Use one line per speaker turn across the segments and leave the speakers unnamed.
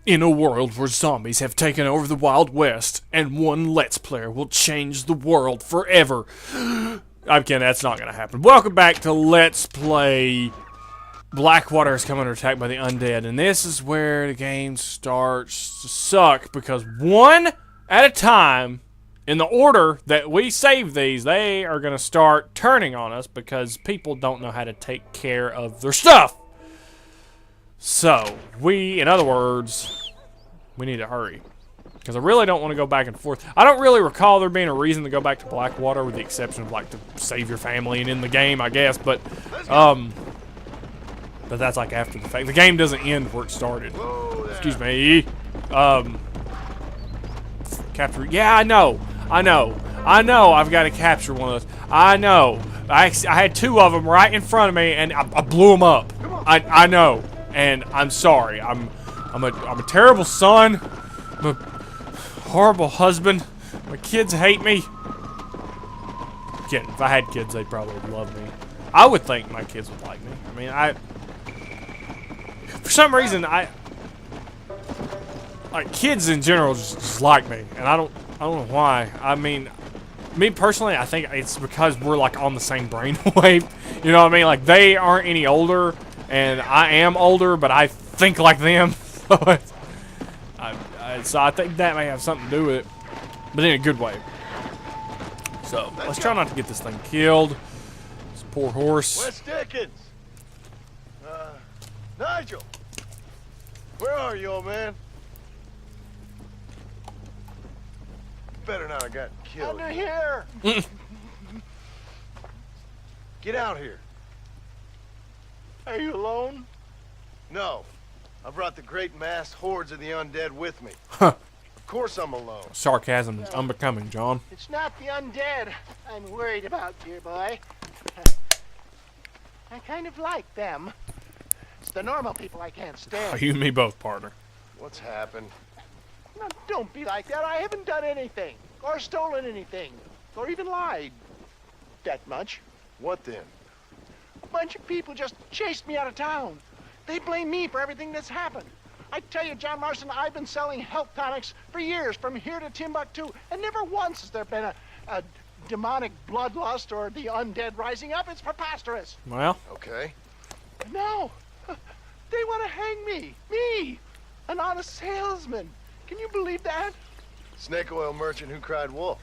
In a world where zombies have taken over the Wild West, and one Let's Player will change the world forever. I'm kidding, that's not gonna happen. Welcome back to Let's Play Blackwater has come under attack by the Undead, and this is where the game starts to suck, because one at a time, in the order that we save these, they are gonna start turning on us because people don't know how to take care of their stuff. So, in other words, we need to hurry. Because I really don't want to go back and forth. I don't really recall there being a reason to go back to Blackwater, with the exception of, like, to save your family and in the game, I guess. But that's, like, after the fact. The game doesn't end where it started. Excuse me. Capture. Yeah, I know. I've got to capture one of those. I know. I had two of them right in front of me, and I blew them up. I know. And I'm sorry. I'm a terrible son. I'm a horrible husband. My kids hate me. Kidding. If I had kids, they probably would love me. I would think my kids would like me. I mean, for some reason, like kids in general just like me, and I don't know why. I mean, me personally, I think it's because we're like on the same brainwave. You know what I mean? Like, they aren't any older. And I am older, but I think like them. So I think that may have something to do with it. But in a good way. So, let's try not to get this thing killed. This poor horse.
Wes Dickens! Nigel! Where are you, old man? Better not have gotten killed.
Under here!
Get out here.
Are you alone?
No. I brought the great massed hordes of the undead with me.
Huh.
Of course I'm alone.
Sarcasm is unbecoming, John.
It's not the undead I'm worried about, dear boy. I kind of like them. It's the normal people I can't stand.
You and me both, partner.
What's happened?
Now, don't be like that. I haven't done anything, or stolen anything, or even lied that much.
What then?
A bunch of people just chased me out of town. They blame me for everything that's happened. I tell you, John Marston, I've been selling health tonics for years, from here to Timbuktu, and never once has there been a demonic bloodlust or the undead rising up. It's preposterous.
Well.
Okay.
But no, they want to hang me. Me, an honest salesman. Can you believe that?
Snake oil merchant who cried wolf.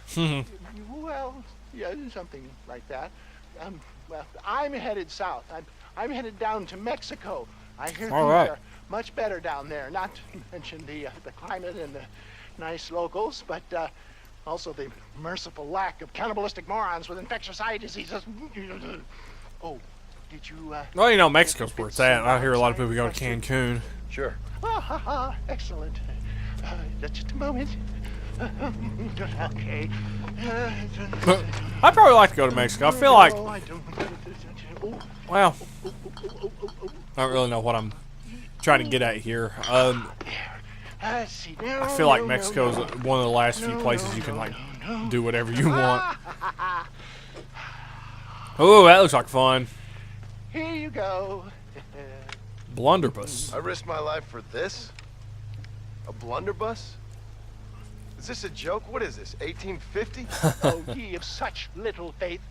Well, yeah, something like that. Well, I'm headed south. I'm headed down to Mexico. I hear things are much better down there. Not to mention the climate and the nice locals, but also the merciful lack of cannibalistic morons with infectious eye diseases. Oh, did you?
Well, you know, Mexico's where it's at. I hear a lot of people go to Cancun.
Sure.
Excellent. Just a moment. Okay.
I'd probably like to go to Mexico. I feel like, well, I don't really know what I'm trying to get at here. I feel like Mexico is one of the last few places you can, like, do whatever you want. Oh, that looks like fun.
Here you go.
Blunderbuss.
I risked my life for this? A blunderbuss? Is this a joke? What is this, 1850?
Oh, ye of such little faith.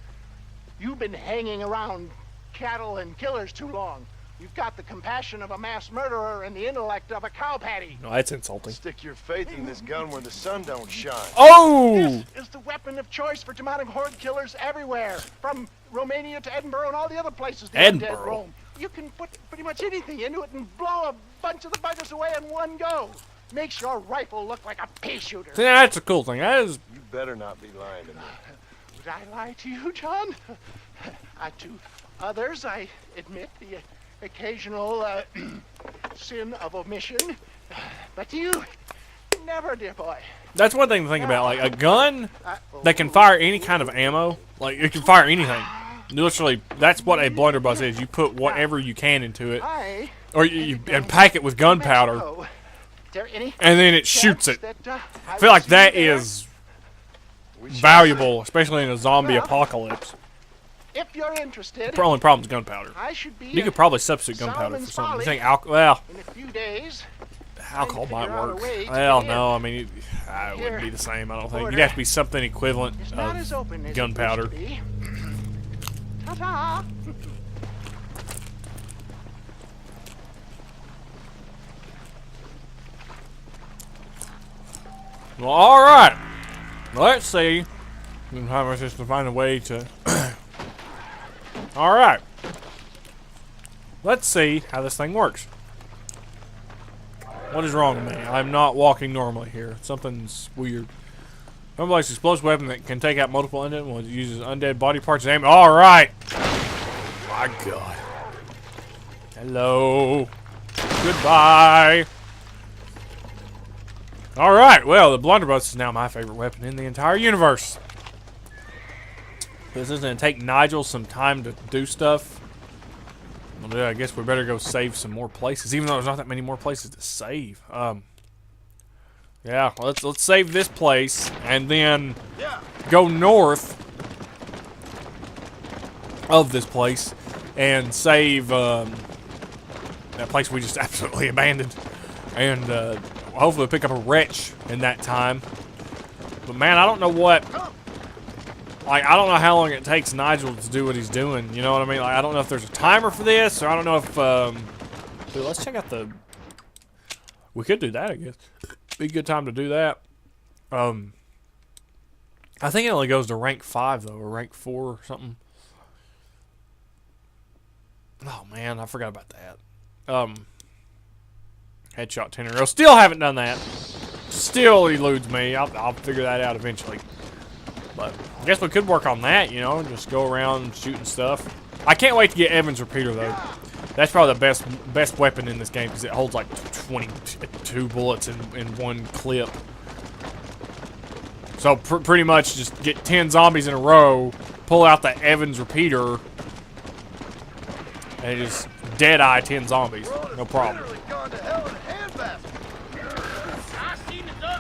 You've been hanging around cattle and killers too long. You've got the compassion of a mass murderer and the intellect of a cow patty.
No, that's insulting.
Stick your faith in this gun where the sun don't shine.
Oh!
This is the weapon of choice for demonic horde killers everywhere. From Romania to Edinburgh and all the other places the undead roam. You can put pretty much anything into it and blow a bunch of the buggers away in one go. Makes your rifle look like a pea shooter.
Yeah, that's a cool thing. That is.
You better not be lying to me.
Would I lie to you, John? To others, I admit the occasional sin of omission. But to you, never, dear boy.
That's one thing to think about. Like, a gun that can fire any kind of ammo. Like, it can fire anything. Literally, that's what a blunderbuss is. You put whatever you can into it. Or and pack it with gunpowder. And then it shoots it. I feel like that is valuable, especially in a zombie apocalypse.
If you're interested,
The only problem is gunpowder.
I should be
You could probably substitute gunpowder for something. You think alcohol? Well,
in a few days.
alcohol might
figure out a
work.
way to
Well,
get
no, I mean, it wouldn't be the same, I don't think. You'd have to be something equivalent
It's not as open
of
as
gunpowder.
It used to be. Ta-ta!
Well, alright. Let's see. How much just to find a way to. Alright. Let's see how this thing works. What is wrong with me? I'm not walking normally here. Something's weird. Complex explosive weapon that can take out multiple undead ones. Uses undead body parts to aim. Alright. My God. Hello. Goodbye. Alright, well, the blunderbuss is now my favorite weapon in the entire universe. This is going to take Nigel some time to do stuff. Well, yeah, I guess we better go save some more places, even though there's not that many more places to save. Yeah, let's save this place, and then go north of this place, and save that place we just absolutely abandoned. And hopefully pick up a wretch in that time. But man, I don't know what. Like, I don't know how long it takes Nigel to do what he's doing. You know what I mean? Like, I don't know if there's a timer for this, or I don't know if. Dude, let's check out the. We could do that, I guess. Be a good time to do that. I think it only goes to rank 5 though, or rank 4 or something. Oh man, I forgot about that. Headshot 10 in a row. Still haven't done that. Still eludes me. I'll figure that out eventually. But I guess we could work on that, you know, just go around shooting stuff. I can't wait to get Evans Repeater though. That's probably the best weapon in this game because it holds like 22 bullets in one clip. So pretty much just get 10 zombies in a row, pull out the Evans Repeater, and just dead-eye 10 zombies. No problem.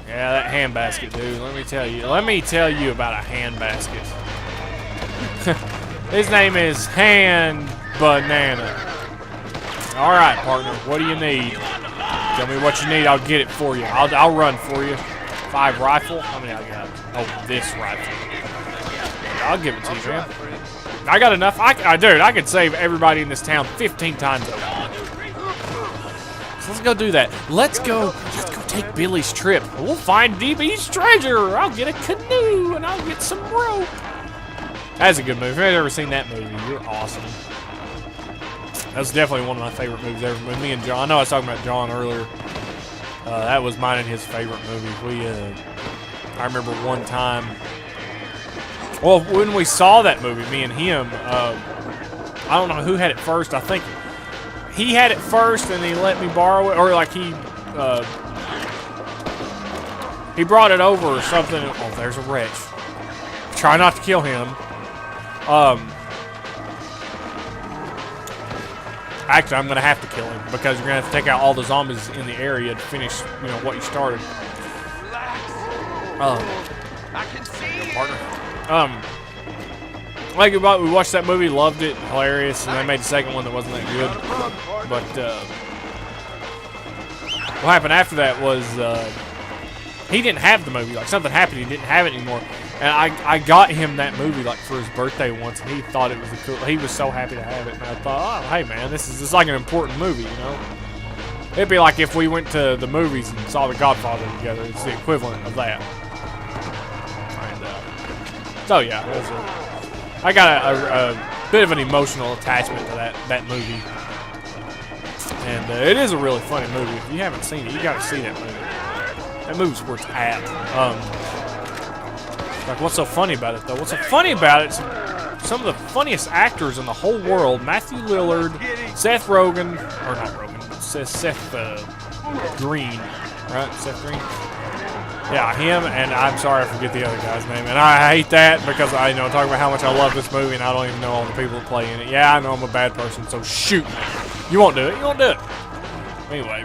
Yeah, that handbasket, dude. Let me tell you about a handbasket. His name is Hand Banana. All right, partner. What do you need? Tell me what you need. I'll get it for you. I'll run for you. 5 rifle. How many I got? Oh, this rifle. I'll give it to you, man. I got enough. Dude, I could save everybody in this town 15 times over. So let's go do that. Let's go take Billy's trip. We'll find DB's treasure. I'll get a canoe and I'll get some rope. That's a good movie. If you've ever seen that movie, you're awesome. That's definitely one of my favorite movies ever. With me and John. I know I was talking about John earlier. That was mine and his favorite movie. I remember one time. Well, when we saw that movie, me and him, I don't know who had it first. I think he had it first, and he let me borrow it, or like he brought it over or something. Oh, there's a wretch. Try not to kill him. Actually, I'm gonna have to kill him because you're gonna have to take out all the zombies in the area to finish, you know, what you started.
I can see
partner. Like we watched that movie, loved it, hilarious, and they made the second one that wasn't that good. But what happened after that was he didn't have the movie. Like something happened, he didn't have it anymore. And I got him that movie like for his birthday once, and he thought it was a cool. He was so happy to have it, and I thought, oh hey man, this is like an important movie, you know. It'd be like if we went to the movies and saw The Godfather together. It's the equivalent of that. And so yeah, I got a bit of an emotional attachment to that movie, and it is a really funny movie. If you haven't seen it, you got to see that movie. That movie's where it's at. Like, what's so funny about it, though? What's so funny about it, some of the funniest actors in the whole world, Matthew Lillard, Seth Rogen, or not Rogen, but Seth Green, right? Seth Green? Yeah, him, and I'm sorry I forget the other guy's name. And I hate that because I talk about how much I love this movie, and I don't even know all the people that play in it. Yeah, I know I'm a bad person, so shoot. You won't do it. You won't do it. Anyway,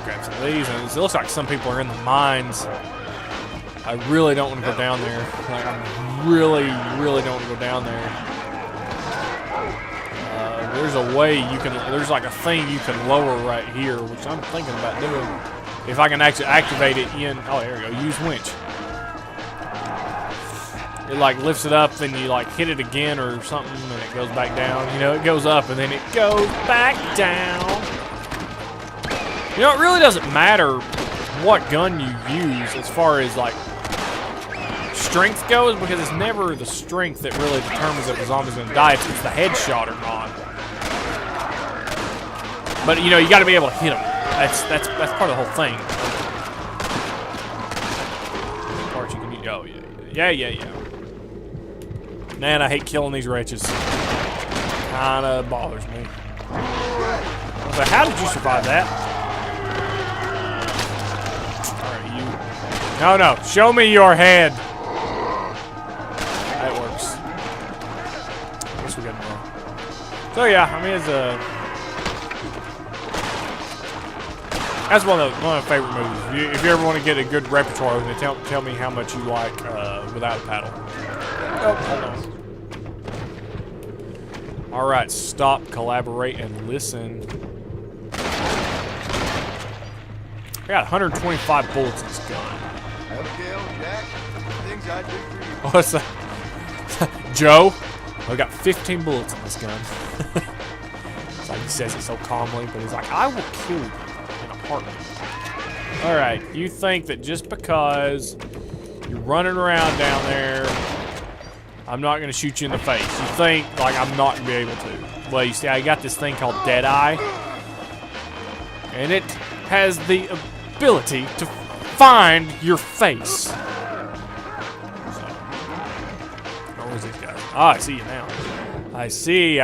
grab some of these, and it looks like some people are in the mines. I really don't want to go down there. Like, I really don't want to go down there. there's a way you can, there's like a thing you can lower right here, which I'm thinking about doing. If I can actually activate it in, oh, there we go, use winch. It like lifts it up, then you like hit it again or something, and it goes back down. You know, it goes up and then it goes back down. You know, it really doesn't matter what gun you use as far as like strength goes, because it's never the strength that really determines if the zombie's gonna die. It's the headshot or not. But you know, you got to be able to hit them. That's part of the whole thing. Part you can use. Oh yeah. Man, I hate killing these wretches. Kinda bothers me. But how did you survive that? All right, you. No, show me your head. That works. I guess we got more. So yeah, I mean, it's that's one of my favorite movies. If you ever want to get a good repertoire, then tell me how much you like Without a Paddle. Oh, hold on. All right, stop, collaborate, and listen. I got 125 bullets in this gun.
Okay, Jack. Things I do for you.
What's that? Joe? I got 15 bullets in this gun. It's like he says it so calmly, but he's like, I will kill you in a heartbeat. Alright, you think that just because you're running around down there, I'm not going to shoot you in the face. You think, like, I'm not going to be able to. Well, you see, I got this thing called Deadeye, and it has the ability to find your face. Where's these guys? Ah, I see you now. I see,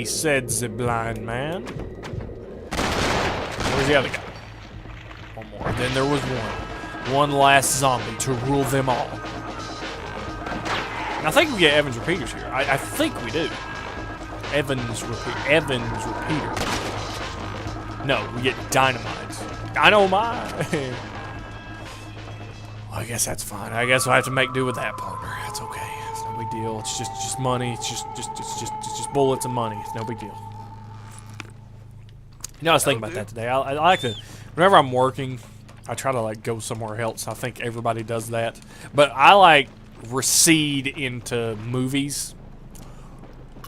said the blind man. Where's the other guy? One more. Then there was one. One last zombie to rule them all. And I think we get Evans repeaters here. I think we do. Evans repeater. No, we get dynamites. Dynamite. Well, I guess that's fine. I guess I'll have to make do with that, partner. That's okay. It's no big deal. It's just money. It's just bullets and money. It's no big deal. You know, I was thinking about that today. I like to, whenever I'm working, I try to like go somewhere else. I think everybody does that, but I like recede into movies,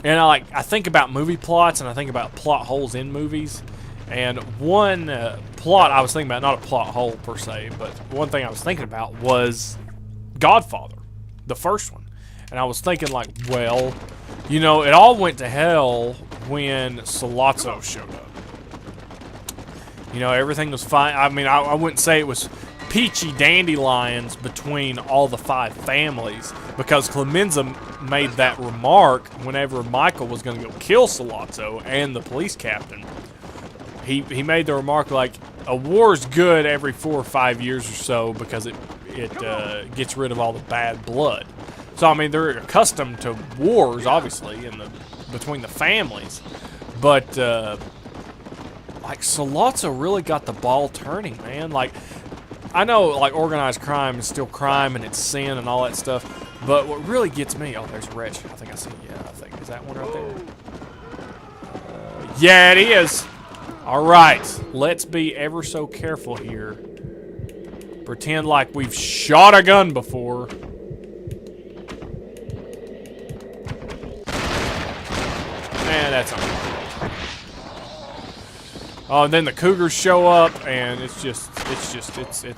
and I think about movie plots, and I think about plot holes in movies. And one plot I was thinking about, not a plot hole per se, but one thing I was thinking about was Godfather, the first one. And I was thinking like, well, you know, it all went to hell when Sollozzo showed up. You know, everything was fine. I mean, I wouldn't say it was peachy dandelions between all the 5 families, because Clemenza made that remark whenever Michael was going to go kill Sollozzo and the police captain. He made the remark like, a war's good every 4 or 5 years or so because it gets rid of all the bad blood. So I mean, they're accustomed to wars, obviously, between the families, but like Sollozzo really got the ball turning, man. Like, I know like organized crime is still crime and it's sin and all that stuff, but what really gets me, oh, there's a wretch. I think I see. Yeah, I think is that one right there. Yeah, it is. All right, let's be ever so careful here. Pretend like we've shot a gun before. Man, that's all. Oh, and then the cougars show up, and it's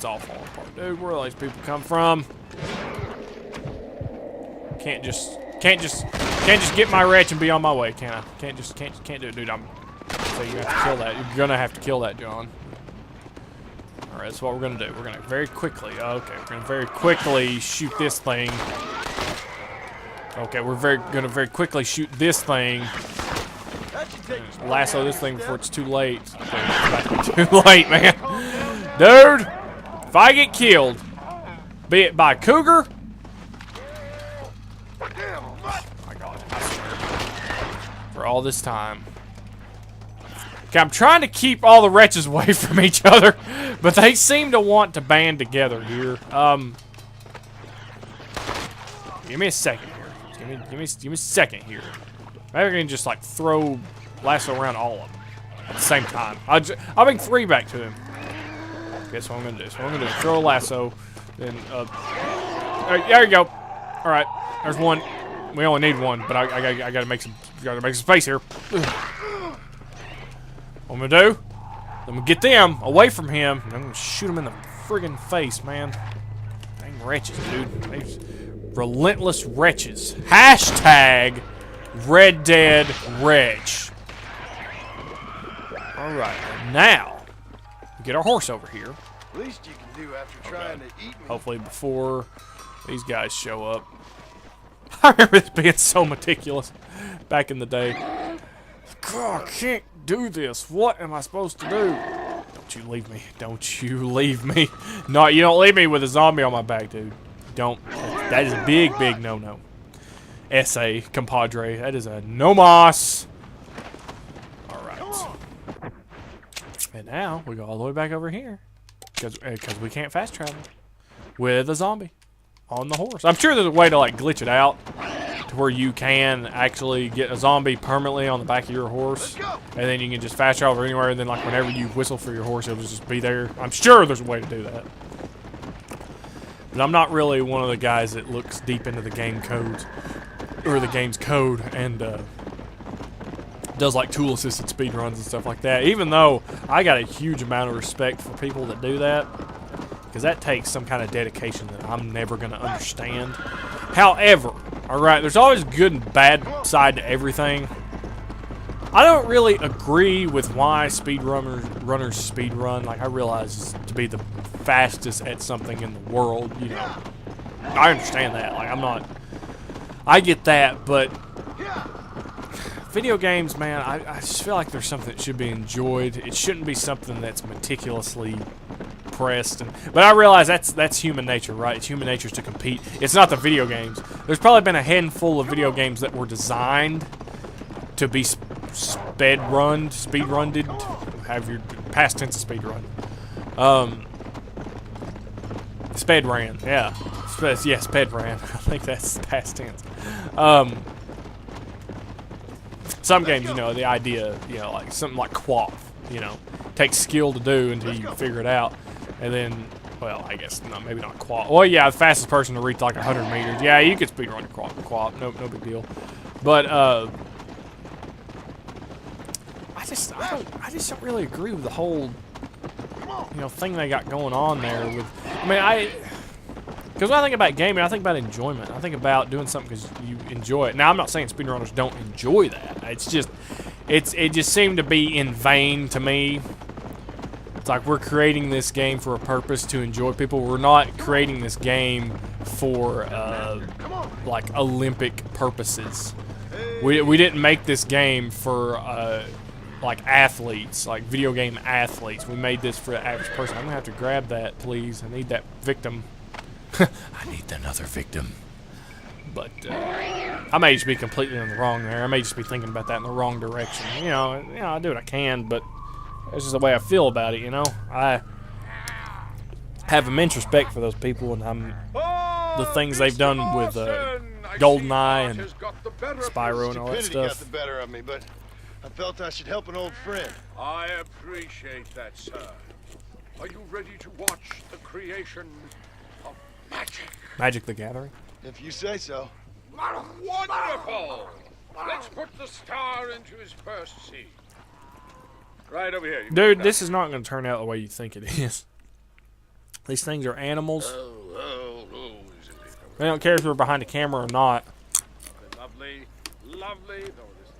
all falling apart. Dude, where do these people come from? Can't just get my wretch and be on my way, can I? Can't do it, dude. So you have to kill that. You're gonna have to kill that, John. All right, that's what we're gonna do. We're gonna very quickly. Okay, we're gonna very quickly shoot this thing. Okay, we're gonna very quickly shoot this thing. Lasso this thing before it's too late. Okay, it's about to be too late, man. Dude, if I get killed, be it by a cougar. Oh my God, I swear. For all this time. Okay, I'm trying to keep all the wretches away from each other, but they seem to want to band together here. Give me a second here. Give me a second here. Maybe I can just like throw lasso around all of them at the same time. I'll bring 3 back to him. Guess what I'm gonna do? So what I'm gonna do? Throw a lasso, then there you go. All right, there's one. We only need one, but I gotta make some space here. What I'm gonna do? I'm gonna get them away from him, and I'm gonna shoot him in the friggin' face, man. Dang wretches, dude. These relentless wretches. Hashtag Red Dead Wretch. All right, now we get our horse over here.
Least you can do after trying to eat me.
Hopefully before these guys show up. I remember this being so meticulous back in the day. God, I can't do this. What am I supposed to do? Don't you leave me. Don't you leave me. No, you don't leave me with a zombie on my back, dude. Don't. That is a big, big no-no. S.A. compadre. That is a no mas. Alright. And now we go all the way back over here. Because we can't fast travel with a zombie on the horse. I'm sure there's a way to like glitch it out to where you can actually get a zombie permanently on the back of your horse, and then you can just fast travel anywhere, and then like whenever you whistle for your horse, it'll just be there. I'm sure there's a way to do that. But I'm not really one of the guys that looks deep into the game codes or the game's code and does like tool assisted speedruns and stuff like that, even though I got a huge amount of respect for people that do that, because that takes some kind of dedication that I'm never going to understand. However, alright, there's always a good and bad side to everything. I don't really agree with why runners speedrun. Like, I realize to be the fastest at something in the world, you know. I understand that. Like, I get that, but video games, man, I just feel like there's something that should be enjoyed. It shouldn't be something that's meticulously pressed. But I realize that's human nature, right? It's human nature to compete. It's not the video games. There's probably been a handful of video games that were designed to be speedrunned, have your past tense of speedrun. Spedran, yeah. Yeah, spedran. I think that's past tense. Some games, you know, the idea, you know, like something like QWOP, you know, takes skill to do until you figure it out. And then, well, I guess not, maybe not QWOP. Well, yeah, the fastest person to reach like 100 meters. Yeah, you could speedrun QWOP. No big deal. But I just don't really agree with the whole, you know, thing they got going on there. With, I mean, because when I think about gaming, I think about enjoyment. I think about doing something because you enjoy it. Now, I'm not saying speedrunners don't enjoy that. It's just, it just seemed to be in vain to me. It's like we're creating this game for a purpose to enjoy people. We're not creating this game for like Olympic purposes. We didn't make this game for like athletes, like video game athletes. We made this for the average person. I'm gonna have to grab that, please. I need that victim. I need another victim. But I may just be completely in the wrong there. I may just be thinking about that in the wrong direction. You know, I do what I can, but that's just the way I feel about it. You know, I have immense respect for those people, and the things they've done with GoldenEye and Spyro and all that stuff.
Got the better of me, but I felt I should help an old friend.
I appreciate that, sir. Are you ready to watch the creation of magic?
Magic the Gathering?
If you say so.
Wonderful! Let's put the star into his first seed. Right over here.
Dude, this is not going to turn out the way you think it is. These things are animals. They don't care if we're behind the camera or not.
Lovely, lovely. No, this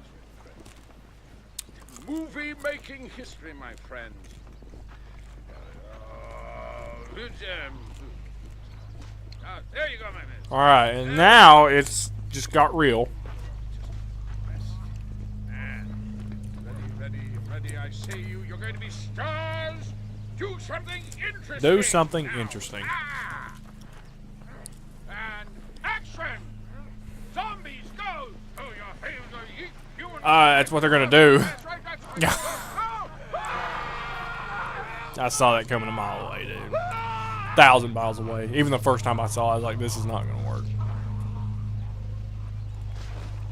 is movie-making history, my friend. There you go, my man.
All right, and now it's just got real.
Ready, I say you're going to be stars. Do something interesting.
Do something interesting.
And action. Zombies, go. Oh, your hands are you.
That's what they're going to do.
That's right.
I saw that coming a mile away, dude. 1,000 miles away. Even the first time I saw it, I was like, this is not going to work.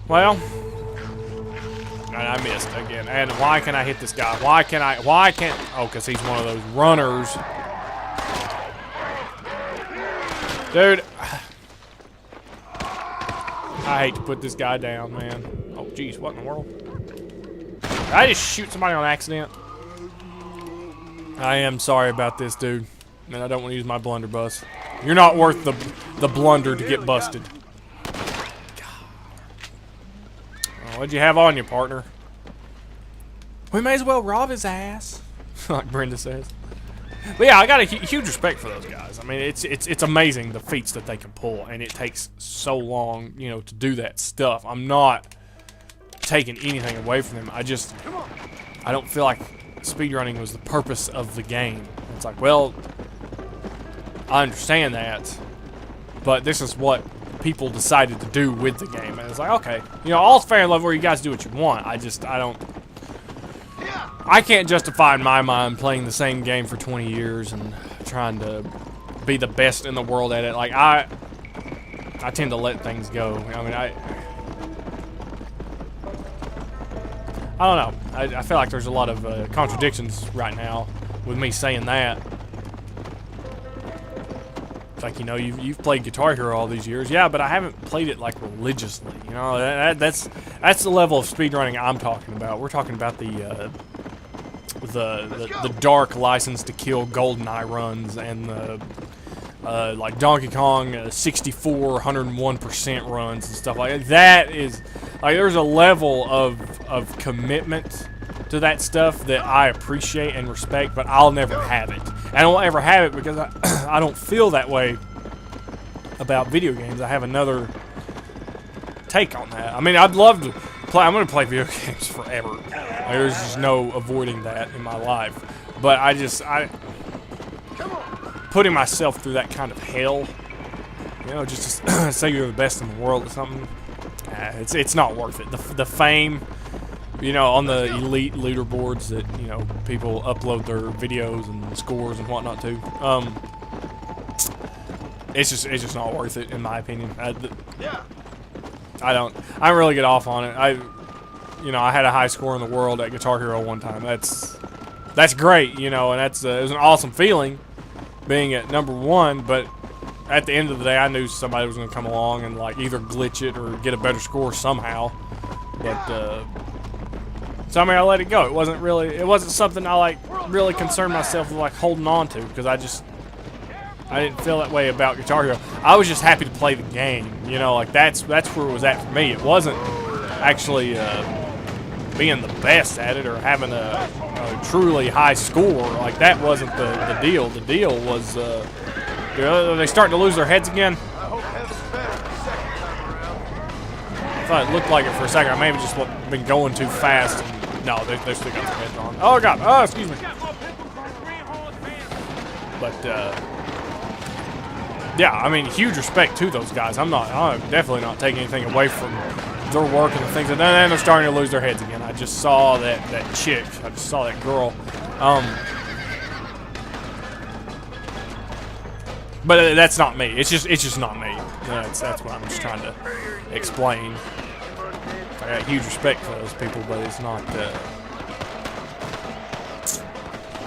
Well, And I missed again. And why can't I hit this guy? Why can't... Oh, because he's one of those runners. Dude. I hate to put this guy down, man. Oh, jeez, what in the world? Did I just shoot somebody on accident? I am sorry about this, dude. Man, I don't want to use my blunderbuss. You're not worth the blunder to get busted. Oh, what'd you have on you, partner? We may as well rob his ass, like Brenda says. But yeah, I got a huge respect for those guys. I mean, it's amazing the feats that they can pull, and it takes so long, you know, to do that stuff. I'm not taking anything away from them. I don't feel like speedrunning was the purpose of the game. It's like, well, I understand that, but this is what people decided to do with the game. And it's like, okay, you know, all's fair and love where you guys do what you want. I can't justify in my mind playing the same game for 20 years and trying to be the best in the world at it. Like, I tend to let things go. I mean, I don't know. I feel like there's a lot of contradictions right now with me saying that. It's like, you know, you've played Guitar Hero all these years. Yeah, but I haven't played it, like, religiously. You know, that's the level of speedrunning I'm talking about. We're talking about the dark license to kill GoldenEye runs and the like Donkey Kong 64 101% runs and stuff like that. That is like, there's a level of commitment to that stuff that I appreciate and respect, but I'll never have it. I don't ever have it because I don't feel that way about video games. I have another take on that. I mean, I'd love to play. I'm going to play video games forever. Like, there's just no avoiding that in my life. But putting myself through that kind of hell, you know, just to say you're the best in the world or something, it's not worth it. The fame, you know, on the elite leaderboards that, you know, people upload their videos and scores and whatnot to. It's just not worth it in my opinion. I don't really get off on it. I had a high score in the world at Guitar Hero one time. That's great, you know, and it was an awesome feeling being at #1. But at the end of the day, I knew somebody was going to come along and like either glitch it or get a better score somehow. But so I mean, I let it go. It wasn't something I like really concerned myself with like holding on to, because I didn't feel that way about Guitar Hero. I was just happy to play the game, you know, like that's where it was at for me. It wasn't actually being the best at it or having a truly high score. Like, that wasn't the deal. The deal was, are they starting to lose their heads again?
I hope heaven's better the second time around.
I thought it looked like it for a second. I may have just been going too fast. And, no, they still got their heads on. Oh, God. Oh, excuse me. But, yeah, I mean, huge respect to those guys. I'm definitely not taking anything away from their work and the things. And then they're starting to lose their heads again. I just saw that chick. I just saw that girl. But that's not me. It's just not me. That's what I'm just trying to explain. I got huge respect for those people, but it's not.
Here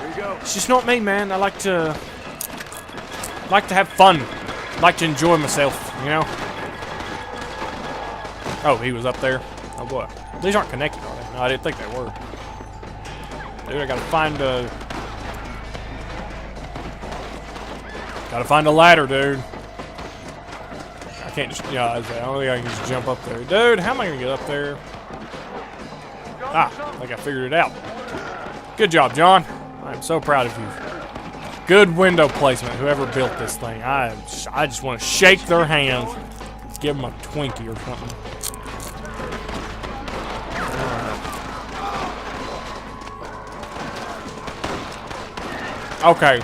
you go.
It's just not me, man. I like to have fun. Like to enjoy myself, you know? Oh, he was up there. Oh boy. These aren't connected, are they? No, I didn't think they were. Dude, I gotta find a ladder, dude. I can't just, yeah, I don't think I can just jump up there. Dude, how am I gonna get up there? Ah, I think I figured it out. Good job, John. I'm so proud of you. Good window placement, whoever built this thing. I just want to shake their hands. Let's give them a Twinkie or something. Okay.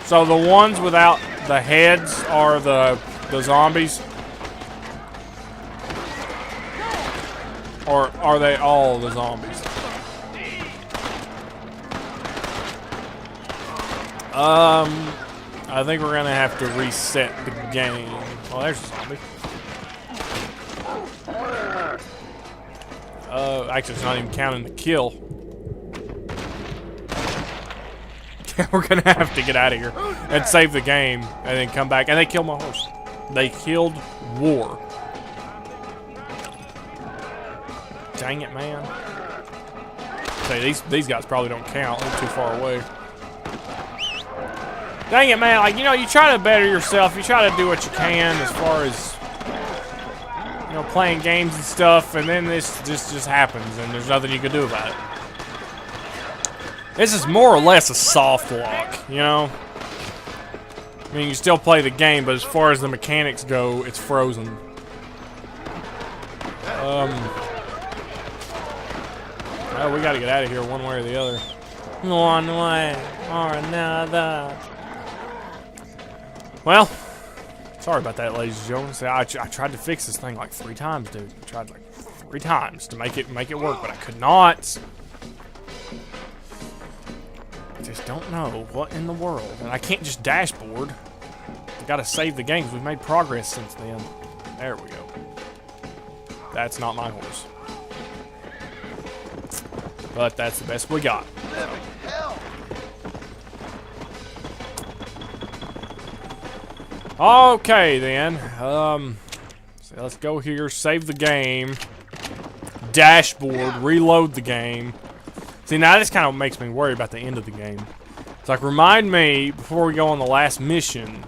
So the ones without the heads are the zombies? Or are they all the zombies? I think we're gonna have to reset the game. Oh, there's a zombie. Actually, it's not even counting the kill. We're gonna have to get out of here and save the game and then come back. And they killed my horse. They killed War. Dang it, man. Say, these guys probably don't count. They're too far away. Dang it, man. Like, you know, you try to better yourself. You try to do what you can as far as, you know, playing games and stuff. And then this just happens and there's nothing you can do about it. This is more or less a soft lock, you know? I mean, you still play the game, but as far as the mechanics go, it's frozen. Well, we gotta get out of here one way or the other. One way or another. Well, sorry about that, ladies and gentlemen. See, I tried to fix this thing like 3 times, dude. I tried like 3 times to make it work, but I could not. I just don't know what in the world. And I can't just dashboard. I gotta save the game because we've made progress since then. There we go. That's not my horse. But that's the best we got. Okay then. So let's go here, save the game. Dashboard, reload the game. See, now this kind of makes me worry about the end of the game. It's like, remind me before we go on the last mission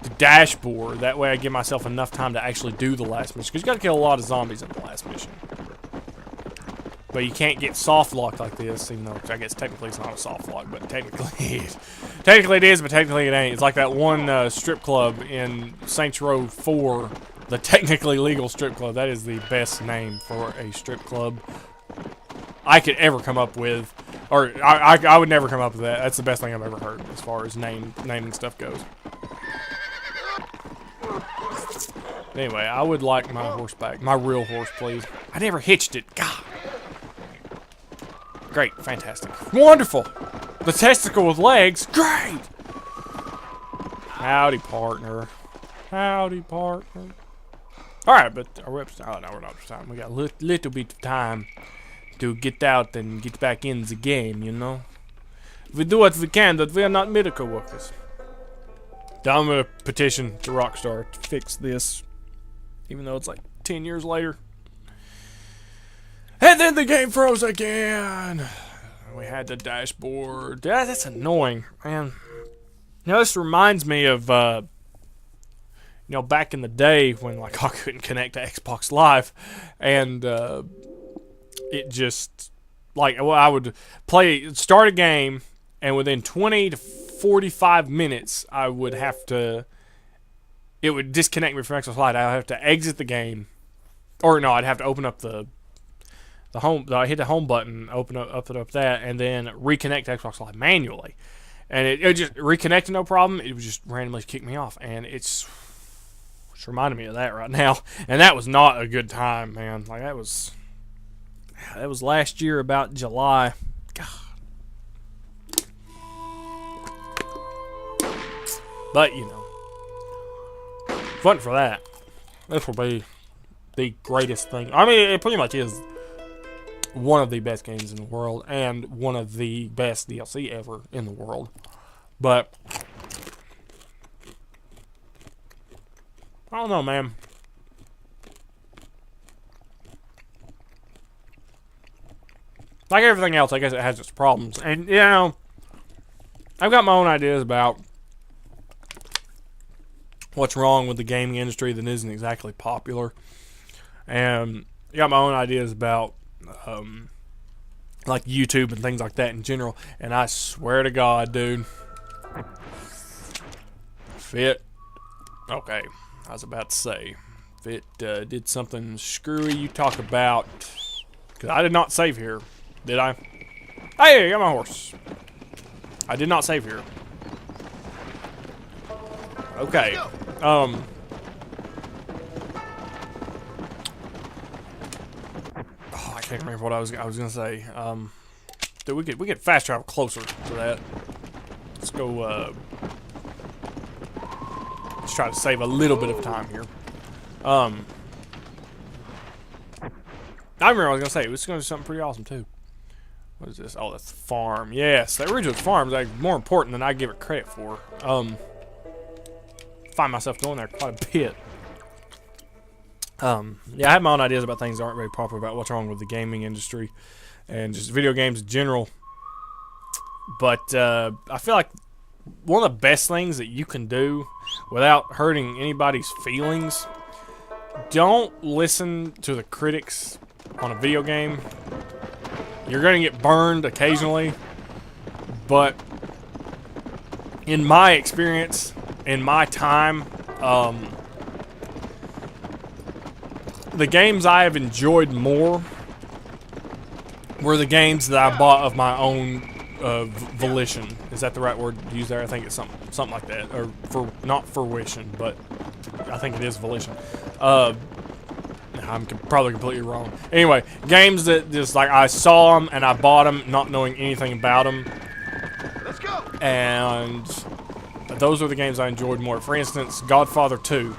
to dashboard. That way I give myself enough time to actually do the last mission. Because you got to kill a lot of zombies in the last mission. But you can't get soft lock like this, even though I guess technically it's not a soft lock, but technically technically it is, but technically it ain't. It's like that one strip club in Saints Row 4, the technically legal strip club. That is the best name for a strip club I could ever come up with, or I would never come up with that. That's the best thing I've ever heard as far as naming stuff goes. Anyway, I would like my horse back, my real horse, please. I never hitched it. God. Great, fantastic, wonderful. The testicle with legs, great. Howdy, partner. Howdy, partner. All right, but are we up to, oh no, we're not up to time. We got a little bit of time to get out and get back in the game, you know? We do what we can, but we are not miracle workers. Now I'm gonna petition to Rockstar to fix this, even though it's like 10 years later. And then the game froze again. We had the dashboard. Yeah, that's annoying, man. You know, this reminds me of, you know, back in the day when, like, I couldn't connect to Xbox Live, and, it just, like, well, I would start a game, and within 20 to 45 minutes, I would have to, it would disconnect me from Xbox Live. I'd have to exit the game, or no, I'd have to open up the home, I hit the home button, open up that, and then reconnect to Xbox Live manually. And it just reconnected, no problem. It would just randomly kick me off, and it's reminding me of that right now. And that was not a good time, man. Like, that was last year, about July. God. But, you know, if it wasn't for that, this will be the greatest thing. I mean, it pretty much is one of the best games in the world, and one of the best DLC ever in the world. But I don't know, man. Like everything else, I guess it has its problems. And, you know, I've got my own ideas about what's wrong with the gaming industry that isn't exactly popular. And I got my own ideas about like YouTube and things like that in general. And I swear to God, dude, if it, okay, I was about to say, if it did something screwy you talk about, because I did not save here, did I? Hey, I got my horse. I did not save here. Okay, I can't remember what I was gonna say. Dude, we get fast travel closer to that. Let's go. Let's try to save a little bit of time here. I remember I was gonna say it was gonna do something pretty awesome too. What is this? Oh, that's the farm. Yes, the original farm is like more important than I give it credit for. Find myself going there quite a bit. Yeah, I have my own ideas about things that aren't very popular about what's wrong with the gaming industry and just video games in general. But I feel like one of the best things that you can do without hurting anybody's feelings, don't listen to the critics on a video game. You're going to get burned occasionally, but in my experience, in my time, the games I have enjoyed more were the games that I bought of my own volition. Is that the right word to use there? I think it's something like that, or for not fruition, but I think it is volition. I'm probably completely wrong. Anyway, games that just like I saw them and I bought them, not knowing anything about them.
Let's go.
And those are the games I enjoyed more. For instance, Godfather 2.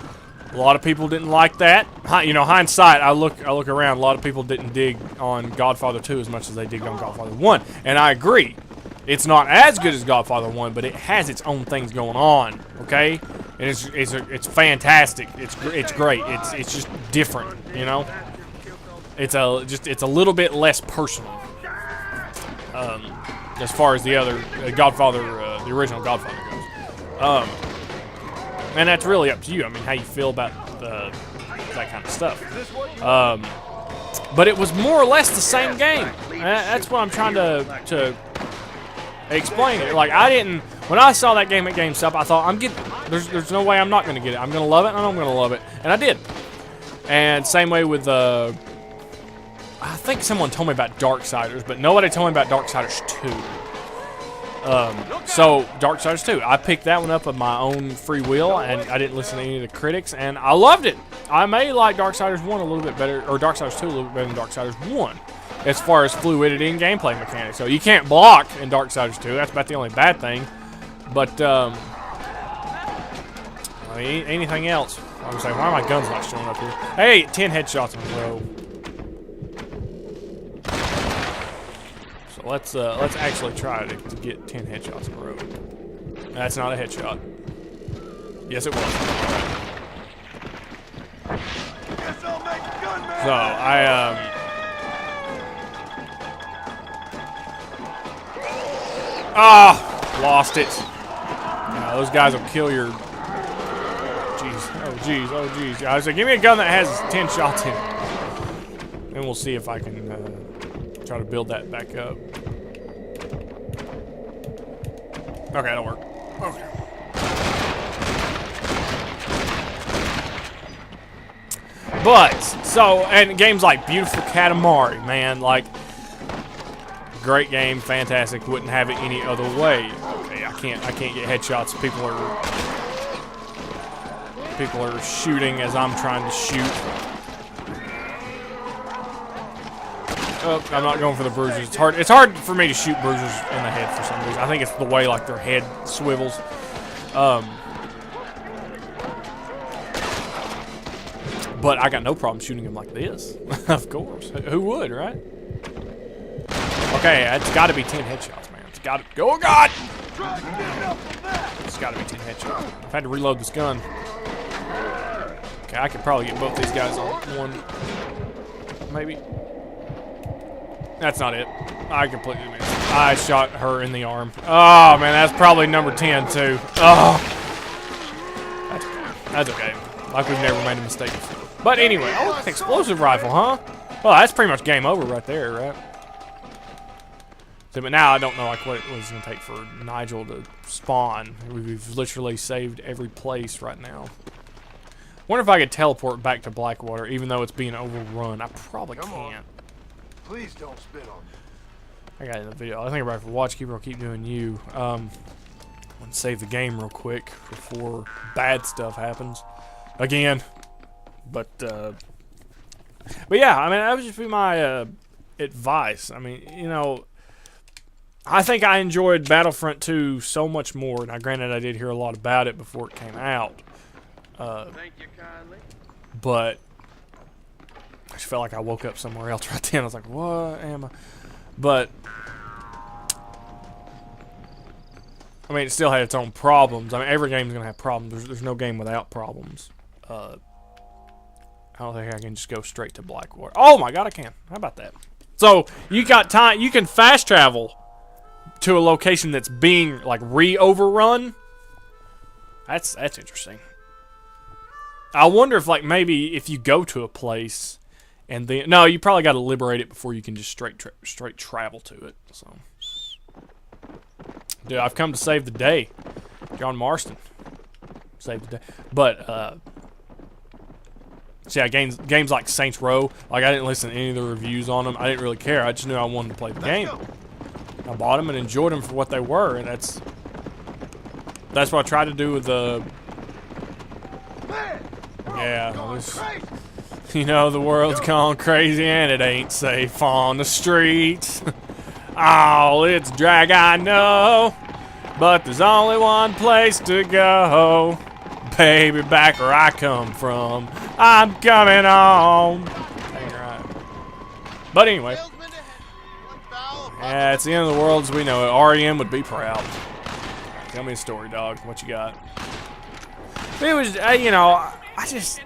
A lot of people didn't like that. You know, hindsight, I look around. A lot of people didn't dig on Godfather 2 as much as they digged on Godfather 1, and I agree. It's not as good as Godfather 1, but it has its own things going on. Okay, and it's fantastic. It's great. It's just different. You know, it's a little bit less personal. As far as the other Godfather, the original Godfather goes. And that's really up to you. I mean, how you feel about that kind of stuff. But it was more or less the same game. That's what I'm trying to explain it. Like, when I saw that game at GameStop, I thought, there's no way I'm not going to get it. I'm going to love it, and I'm going to love it. And I did. And same way with, I think someone told me about Darksiders, but nobody told me about Darksiders 2. So, Darksiders 2. I picked that one up of my own free will, and I didn't listen to any of the critics, and I loved it. I may like Darksiders 1 a little bit better, or Darksiders 2 a little bit better than Darksiders 1, as far as fluidity and gameplay mechanics. So, you can't block in Darksiders 2. That's about the only bad thing. But, I mean, anything else? I was like, why are my guns not showing up here? Hey, 10 headshots in a row. Let's actually try to get 10 headshots in a row. That's not a headshot. Yes, it was. So lost it. Yeah, those guys will kill your. Jeez. Oh jeez. Oh jeez. I was like, give me a gun that has 10 shots in it, and we'll see if I can try to build that back up. Okay, that'll work. Okay. But, and games like Beautiful Katamari, man, like, great game, fantastic, wouldn't have it any other way. Okay, I can't get headshots. People are shooting as I'm trying to shoot. Oh, I'm not going for the bruisers. It's hard for me to shoot bruisers in the head for some reason. I think it's the way like their head swivels. But I got no problem shooting them like this. Of course. Who would, right? Okay, it's got to be 10 headshots, man. It's got to go. Oh God! It's got to be 10 headshots. I've had to reload this gun. Okay, I could probably get both these guys on one. Maybe. That's not it. I completely missed. I shot her in the arm. Oh, man, that's probably number 10, too. Oh. That's okay. That's okay. Like we've never made a mistake before. But anyway, oh, explosive rifle, huh? Well, that's pretty much game over right there, right? So, but now I don't know like what it was going to take for Nigel to spawn. We've literally saved every place right now. Wonder if I could teleport back to Blackwater, even though it's being overrun. I probably can't.
Please don't spit on me.
I got it in the video. I think everybody for Watchkeeper will keep doing you. I'm gonna save the game real quick before bad stuff happens again. But yeah, I mean that would just be my advice. I mean, you know, I think I enjoyed Battlefront 2 so much more. Now, granted, I did hear a lot about it before it came out.
Thank you kindly.
But just felt like I woke up somewhere else right then. I was like, what am I? But I mean, it still had its own problems. I mean, every game's gonna have problems. There's no game without problems. I don't think I can just go straight to Blackwater. Oh my God, I can. How about that? So you got time. You can fast travel to a location that's being like re-overrun. That's interesting. I wonder if like maybe if you go to a place and then no, you probably got to liberate it before you can just straight travel to it. So, dude, I've come to save the day. John Marston saved the day, but see, I games like Saints Row, like I didn't listen to any of the reviews on them. I didn't really care. I just knew I wanted to play the game. I bought them and enjoyed them for what they were, and that's what I tried to do with the. Yeah, you know, the world's gone crazy and it ain't safe on the streets. Oh, it's drag, I know, but there's only one place to go. Baby, back where I come from, I'm coming home. Dang right. But anyway, yeah, it's the end of the world as we know it. REM would be proud. Tell me a story, dog. What you got? It was, you know, I just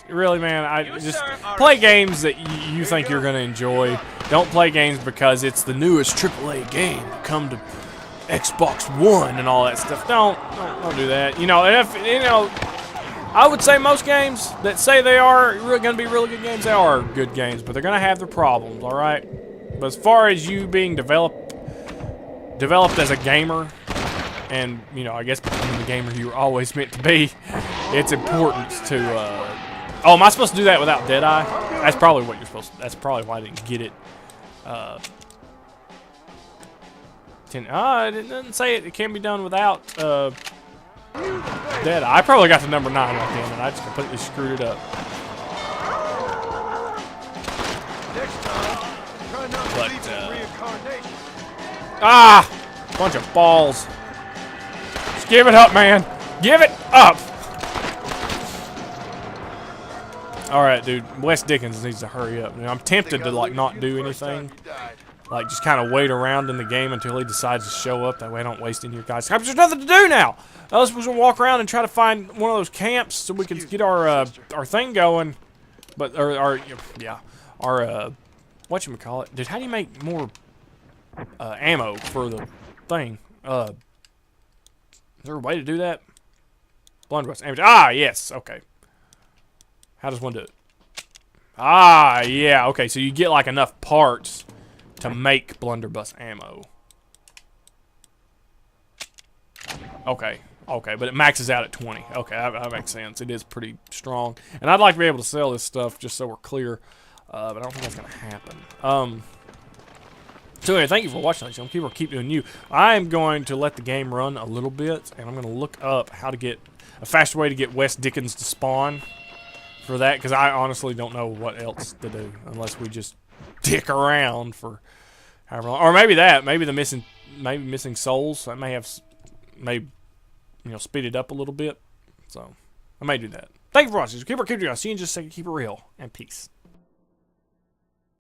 really, man, I just play games that you think you're gonna enjoy. Don't play games because it's the newest AAA game to come to Xbox One and all that stuff. Don't do that. You know, if you know, I would say most games that say they are going to be really good games, they are good games, but they're going to have their problems. All right. But as far as you being developed as a gamer, and you know, I guess becoming the gamer you were always meant to be, it's important to. Oh, am I supposed to do that without Deadeye? That's probably what you're supposed to. That's probably why I didn't get it. It doesn't say it can be done without Deadeye. I probably got the number 9 right then, and I just completely screwed it up. But, bunch of balls. Just give it up, man. Give it up. All right, dude. Wes Dickens needs to hurry up. I'm tempted to like not do anything. Like, just kind of wait around in the game until he decides to show up. That way I don't waste any of your guys' time. There's nothing to do now. Else we're going to walk around and try to find one of those camps so we can get our thing going. But, our whatchamacallit. Dude, how do you make more ammo for the thing? Is there a way to do that? Blunderbuss ammo. Ah, yes. Okay. How does one do it? Ah, yeah. Okay, so you get, like, enough parts to make blunderbuss ammo. Okay, but it maxes out at 20. Okay, that makes sense. It is pretty strong. And I'd like to be able to sell this stuff just so we're clear, but I don't think that's going to happen. So anyway, thank you for watching. I'm going to keep doing you. I am going to let the game run a little bit, and I'm going to look up how to get a faster way to get Wes Dickens to spawn for that, because I honestly don't know what else to do unless we just dick around for however long, or maybe the missing souls. I may speed it up a little bit. So I may do that. Thank you for watching. Keep it real. See you in just a second. Keep it real and peace.